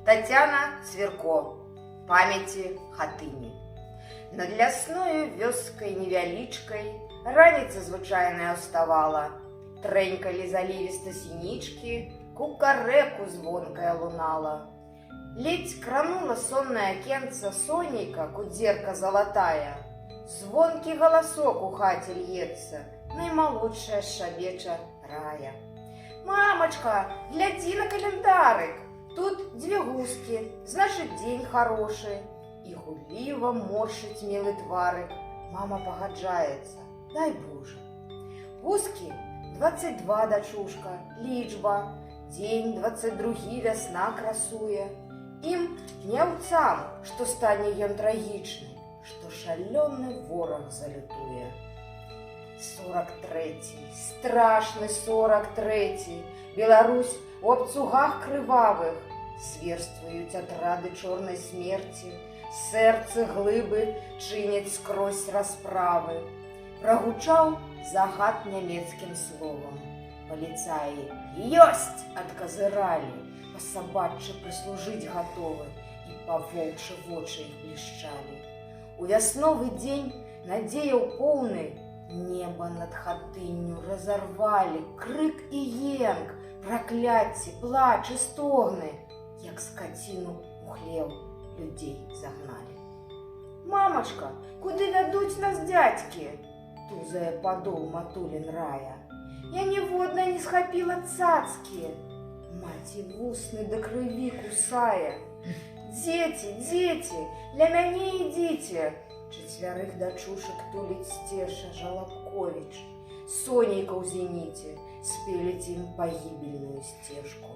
Татьяна Цверко. Памяти хатыні. Над лясною вёскай невялічкай раніца звычайная ўставала. Трэнькалі залівіста сінічкі, кукарэку звонкая лунала. Ледзь кранула соннае акенца сонейка, кудзерка залатая. Звонкі галасок у хаце льецца, наймалодшая шабеча Рая. «Мамочка, гляди на календарик, тут 2 гуски, значит, день хороший». И гулливо морщить милый тварик. Мама погаджается, дай Боже. Гуски 22, дочушка, лічба, день 22 вясна красуе. Ім няўцам, што стане ён трагічны, што шалёны вораг залютуе. 43-й, страшны 43-й, Беларусь у абцугах крывавых, зверствуюць атрады чорнай смерці, сэрцы глыбы чыняць скрозь расправы. Прагучаў загад нямецкім словам. Паліцаі «Ёсць!» адказыралі, па-сабачы прыслужыць гатовы, і па-воўчы вочы іх блішчалі. У вясновы дзень надзеяў поўны неба над хатынню разарвалі, крык і енк, пракляцці, плач і стогны, як скаціну у хлеў людзей загналі. «Мамочка, куды вядуць нас дзядзькі?» Тузае падол матулін Рая. «Я ніводна не схапіла цацкі». Маці вусны да крыві кусае. «Дзеці, дзеці, ля мяне ідзіце!» Чацвярых дачушак туліць Сцеша Жалабковіч. Сонейка ў зеніце спеліць ім пагібельную сцежку.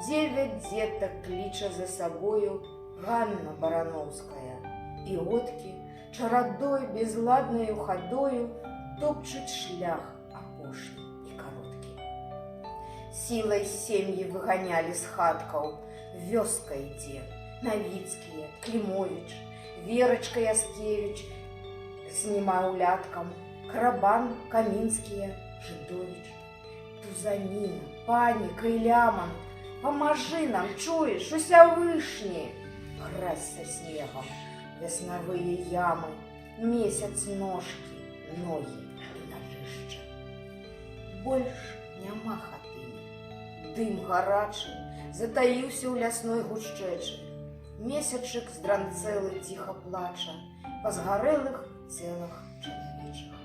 9 дзетак кліча за сабою Ганна Барановская. І откі чарадой безладнаю хадою топчуць шлях апошні і кароткі. Сілай сем'і выганялі з хаткаў, вёска ідзе, Навіцкія, Клімовіч, Верачка Яскевіч з немаўляткам, Карабан, Камінскія, Жидовіч. Тузаніна, паніка і ляман, памажы нам, чуеш, Усявышні! Гразь са снегам, веснавыя ямы, месяц ножкі, ногі і нажышча. Больш няма хатыні. Дым гарачы затаіўся ў лясной гушчэчы. Месячык здранцэлы ціха плача па згарэлых целах чалавечых.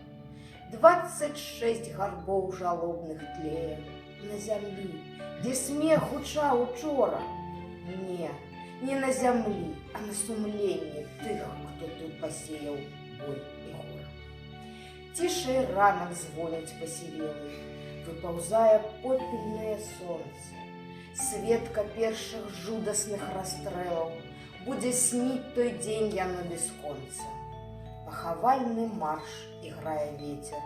26 гарбоў жалобных тлее на зямлі, дзе смех гучаў учора. Не на зямлі, а на сумленні тых, хто тут пасеяў боль і гора. Цішэй ранак звоняць пасівелы, выпаўзае попельнае сонца. Светка першых жудасных расстрэлаў будзе сніць той дзень яно бясконца. Пахавальны марш іграе вецер,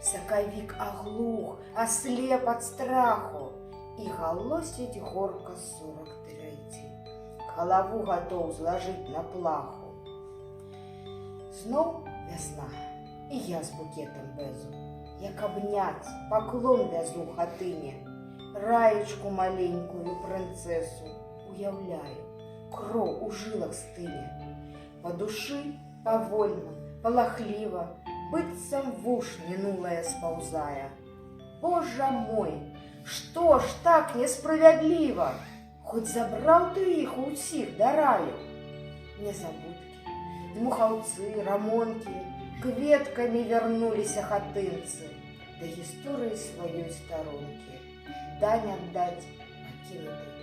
сакавік аглух, аслеп ад страху, і галосіць горка 43-й. Галаву гатоў злажыць на плаху. Зноў вясна, і я з букетам бэзу, як абняць, паклон вязу хатыне. Раечку маленькую прынцэсу уяўляю, кроў у жылах стыне. Па душы павольна, палахліва, быццам вуш мінулае спаўзае. Божа мой, што ж так несправядліва? Хоць забраў ты іх усіх да раю. Незабудкі, дмухаўцы, рамонкі, кветкамі вярнуліся хатынцы да гісторыі сваёй старонкі. Дань аддаць пакінутай